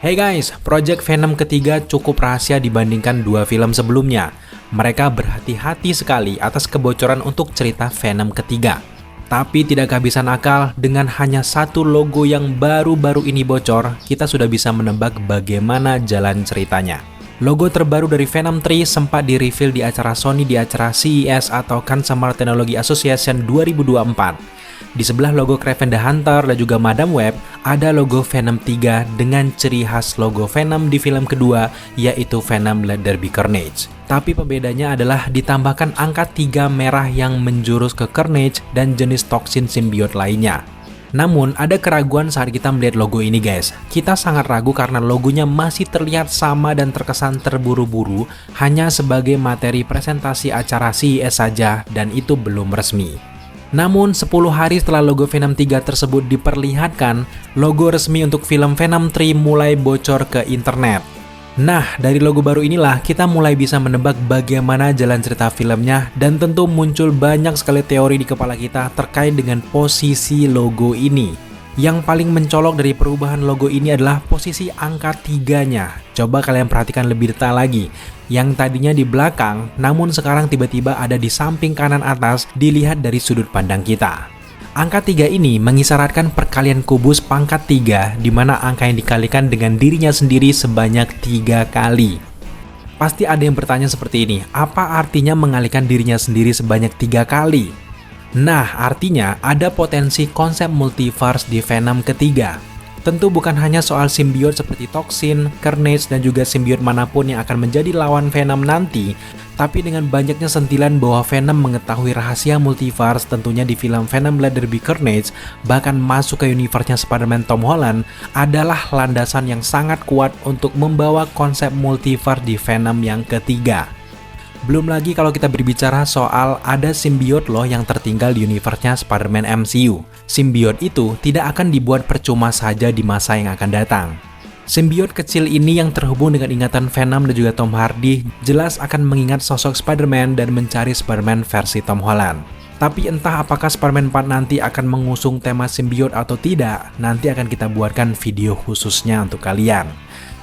Hey guys, Project Venom ketiga cukup rahasia dibandingkan dua film sebelumnya. Mereka berhati-hati sekali atas kebocoran untuk cerita Venom ketiga. Tapi tidak kehabisan akal, dengan hanya satu logo yang baru-baru ini bocor, kita sudah bisa menebak bagaimana jalan ceritanya. Logo terbaru dari Venom 3 sempat di-reveal di acara Sony di acara CES atau Consumer Technology Association 2024. Di sebelah logo Kraven the Hunter dan juga Madame Web, ada logo Venom 3 dengan ciri khas logo Venom di film kedua, yaitu Venom Let There Be Carnage. Tapi pembedanya adalah ditambahkan angka 3 merah yang menjurus ke Carnage dan jenis toksin simbiot lainnya. Namun, ada keraguan saat kita melihat logo ini guys. Kita sangat ragu karena logonya masih terlihat sama dan terkesan terburu-buru, hanya sebagai materi presentasi acara CES saja dan itu belum resmi. Namun 10 hari setelah logo Venom 3 tersebut diperlihatkan, logo resmi untuk film Venom 3 mulai bocor ke internet. Nah, dari logo baru inilah kita mulai bisa menebak bagaimana jalan cerita filmnya dan tentu muncul banyak sekali teori di kepala kita terkait dengan posisi logo ini. Yang paling mencolok dari perubahan logo ini adalah posisi angka 3-nya. Coba kalian perhatikan lebih detail lagi. Yang tadinya di belakang, namun sekarang tiba-tiba ada di samping kanan atas dilihat dari sudut pandang kita. Angka 3 ini mengisyaratkan perkalian kubus pangkat 3, di mana angka yang dikalikan dengan dirinya sendiri sebanyak 3 kali. Pasti ada yang bertanya seperti ini, apa artinya mengalikan dirinya sendiri sebanyak 3 kali? Nah, artinya ada potensi konsep multiverse di Venom ketiga. Tentu bukan hanya soal simbiot seperti Toxin, Carnage, dan juga simbiot manapun yang akan menjadi lawan Venom nanti, tapi dengan banyaknya sentilan bahwa Venom mengetahui rahasia multiverse tentunya di film Venom Let There Be Carnage, bahkan masuk ke universe-nya Spider-Man Tom Holland, adalah landasan yang sangat kuat untuk membawa konsep multiverse di Venom yang ketiga. Belum lagi kalau kita berbicara soal ada simbiot loh yang tertinggal di universe-nya Spider-Man MCU. Simbiot itu tidak akan dibuat percuma saja di masa yang akan datang. Simbiot kecil ini yang terhubung dengan ingatan Venom dan juga Tom Hardy jelas akan mengingat sosok Spider-Man dan mencari Spider-Man versi Tom Holland. Tapi entah apakah Spider-Man 4 nanti akan mengusung tema simbiot atau tidak, nanti akan kita buatkan video khususnya untuk kalian.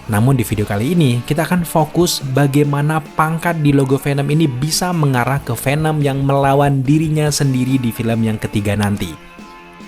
Namun di video kali ini, kita akan fokus bagaimana pangkat di logo Venom ini bisa mengarah ke Venom yang melawan dirinya sendiri di film yang ketiga nanti.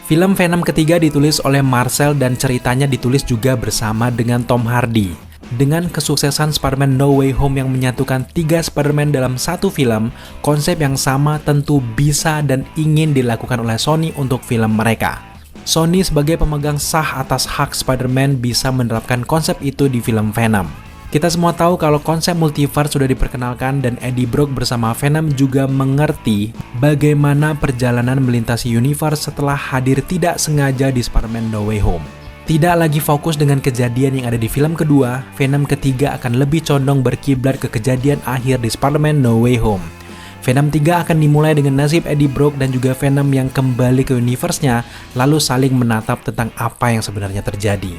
Film Venom ketiga ditulis oleh Marcel dan ceritanya ditulis juga bersama dengan Tom Hardy. Dengan kesuksesan Spider-Man No Way Home yang menyatukan 3 Spider-Man dalam satu film, konsep yang sama tentu bisa dan ingin dilakukan oleh Sony untuk film mereka. Sony sebagai pemegang sah atas hak Spider-Man bisa menerapkan konsep itu di film Venom. Kita semua tahu kalau konsep multiverse sudah diperkenalkan dan Eddie Brock bersama Venom juga mengerti bagaimana perjalanan melintasi universe setelah hadir tidak sengaja di Spider-Man No Way Home. Tidak lagi fokus dengan kejadian yang ada di film kedua, Venom ketiga akan lebih condong berkiblat ke kejadian akhir di Spider-Man No Way Home. Venom 3 akan dimulai dengan nasib Eddie Brock dan juga Venom yang kembali ke universe-nya, lalu saling menatap tentang apa yang sebenarnya terjadi.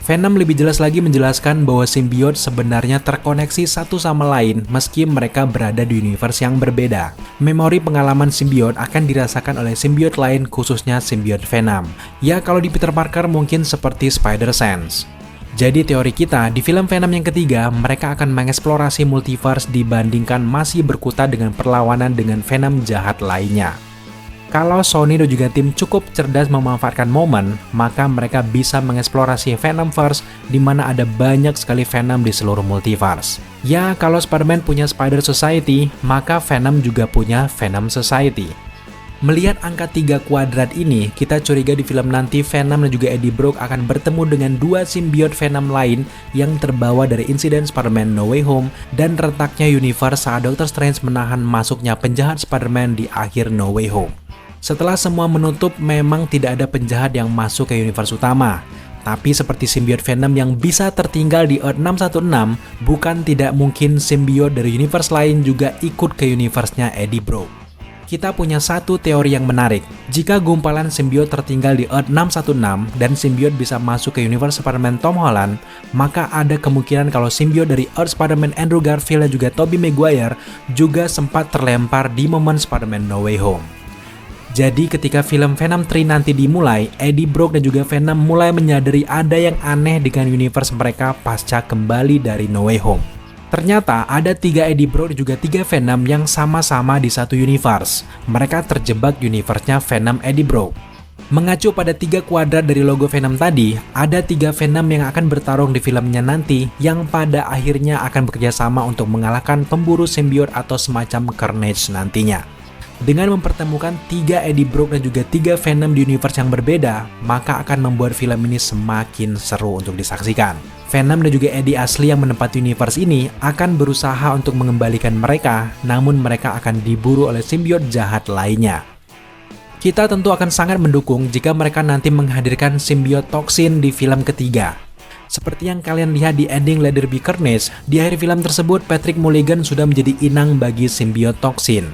Venom lebih jelas lagi menjelaskan bahwa simbiot sebenarnya terkoneksi satu sama lain meski mereka berada di universe yang berbeda. Memori pengalaman simbiot akan dirasakan oleh simbiot lain, khususnya simbiot Venom. Ya, kalau di Peter Parker mungkin seperti Spider-Sense. Jadi teori kita, di film Venom yang ketiga, mereka akan mengeksplorasi multiverse dibandingkan masih berkutat dengan perlawanan dengan Venom jahat lainnya. Kalau Sony dan juga tim cukup cerdas memanfaatkan momen, maka mereka bisa mengeksplorasi Venomverse di mana ada banyak sekali Venom di seluruh multiverse. Ya, kalau Spider-Man punya Spider Society, maka Venom juga punya Venom Society. Melihat angka 3 kuadrat ini, kita curiga di film nanti Venom dan juga Eddie Brock akan bertemu dengan 2 simbiot Venom lain yang terbawa dari insiden Spider-Man No Way Home dan retaknya universe saat Doctor Strange menahan masuknya penjahat Spider-Man di akhir No Way Home. Setelah semua menutup, memang tidak ada penjahat yang masuk ke universe utama. Tapi seperti simbiot Venom yang bisa tertinggal di Earth 616, bukan tidak mungkin simbiot dari universe lain juga ikut ke universe-nya Eddie Brock. Kita punya satu teori yang menarik. Jika gumpalan simbiot tertinggal di Earth 616 dan simbiot bisa masuk ke universe Spider-Man Tom Holland, maka ada kemungkinan kalau simbiot dari Earth Spider-Man Andrew Garfield dan juga Tobey Maguire juga sempat terlempar di momen Spider-Man No Way Home. Jadi ketika film Venom 3 nanti dimulai, Eddie Brock dan juga Venom mulai menyadari ada yang aneh dengan universe mereka pasca kembali dari No Way Home. Ternyata ada 3 Eddie Brock dan juga 3 Venom yang sama-sama di satu universe. Mereka terjebak universe-nya Venom Eddie Brock. Mengacu pada 3 kuadrat dari logo Venom tadi, ada 3 Venom yang akan bertarung di filmnya nanti yang pada akhirnya akan bekerja sama untuk mengalahkan pemburu simbiot atau semacam Carnage nantinya. Dengan mempertemukan 3 Eddie Brock dan juga 3 Venom di universe yang berbeda, maka akan membuat film ini semakin seru untuk disaksikan. Venom dan juga Eddie asli yang menempati universe ini akan berusaha untuk mengembalikan mereka, namun mereka akan diburu oleh simbiot jahat lainnya. Kita tentu akan sangat mendukung jika mereka nanti menghadirkan simbiot toksin di film ketiga. Seperti yang kalian lihat di ending Let There Be Carnage, di akhir film tersebut Patrick Mulligan sudah menjadi inang bagi simbiot toksin.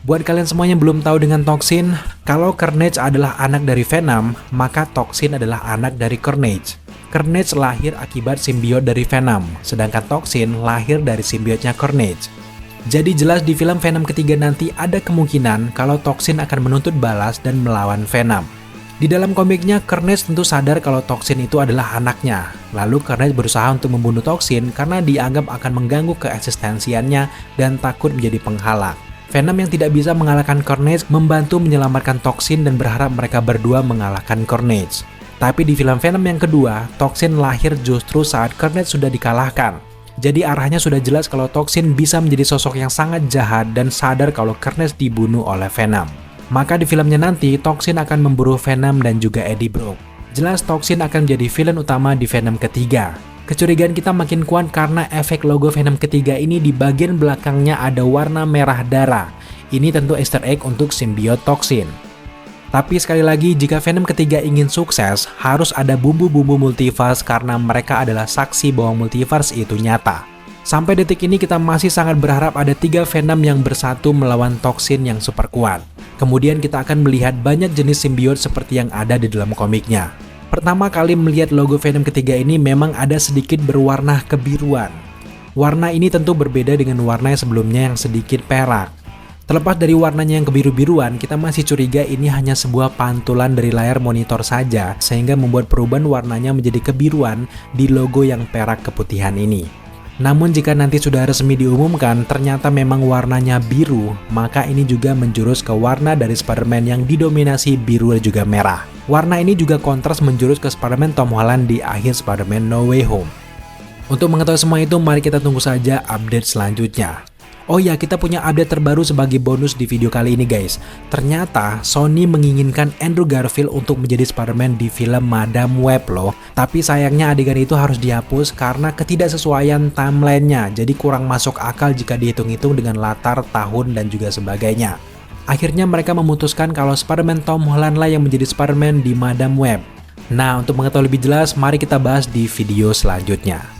Buat kalian semua yang belum tahu dengan Toxin, kalau Carnage adalah anak dari Venom, maka Toxin adalah anak dari Carnage. Carnage lahir akibat simbiot dari Venom, sedangkan Toxin lahir dari simbiotnya Carnage. Jadi jelas di film Venom ketiga nanti ada kemungkinan kalau Toxin akan menuntut balas dan melawan Venom. Di dalam komiknya, Carnage tentu sadar kalau Toxin itu adalah anaknya. Lalu Carnage berusaha untuk membunuh Toxin karena dianggap akan mengganggu keeksistensiannya dan takut menjadi penghalang. Venom yang tidak bisa mengalahkan Carnage membantu menyelamatkan Toxin dan berharap mereka berdua mengalahkan Carnage. Tapi di film Venom yang kedua, Toxin lahir justru saat Carnage sudah dikalahkan. Jadi arahnya sudah jelas kalau Toxin bisa menjadi sosok yang sangat jahat dan sadar kalau Carnage dibunuh oleh Venom. Maka di filmnya nanti, Toxin akan memburu Venom dan juga Eddie Brock. Jelas Toxin akan menjadi villain utama di Venom ketiga. Kecurigaan kita makin kuat karena efek logo Venom ketiga ini di bagian belakangnya ada warna merah darah. Ini tentu Easter egg untuk simbiot Toxin. Tapi sekali lagi, jika Venom ketiga ingin sukses, harus ada bumbu-bumbu multiverse karena mereka adalah saksi bahwa multiverse itu nyata. Sampai detik ini kita masih sangat berharap ada 3 Venom yang bersatu melawan Toxin yang super kuat. Kemudian kita akan melihat banyak jenis simbiot seperti yang ada di dalam komiknya. Pertama kali melihat logo Venom ketiga ini memang ada sedikit berwarna kebiruan. Warna ini tentu berbeda dengan warna yang sebelumnya yang sedikit perak. Terlepas dari warnanya yang kebiru-biruan, kita masih curiga ini hanya sebuah pantulan dari layar monitor saja, sehingga membuat perubahan warnanya menjadi kebiruan di logo yang perak keputihan ini. Namun jika nanti sudah resmi diumumkan, ternyata memang warnanya biru, maka ini juga menjurus ke warna dari Spider-Man yang didominasi biru dan juga merah. Warna ini juga kontras menjurus ke Spider-Man Tom Holland di akhir Spider-Man No Way Home. Untuk mengetahui semua itu, mari kita tunggu saja update selanjutnya. Oh ya, kita punya update terbaru sebagai bonus di video kali ini guys. Ternyata Sony menginginkan Andrew Garfield untuk menjadi Spider-Man di film Madame Web loh. Tapi sayangnya adegan itu harus dihapus karena ketidaksesuaian timelinenya. Jadi kurang masuk akal jika dihitung-hitung dengan latar tahun dan juga sebagainya. Akhirnya mereka memutuskan kalau Spider-Man Tom Holland lah yang menjadi Spider-Man di Madame Web. Nah, untuk mengetahui lebih jelas, mari kita bahas di video selanjutnya.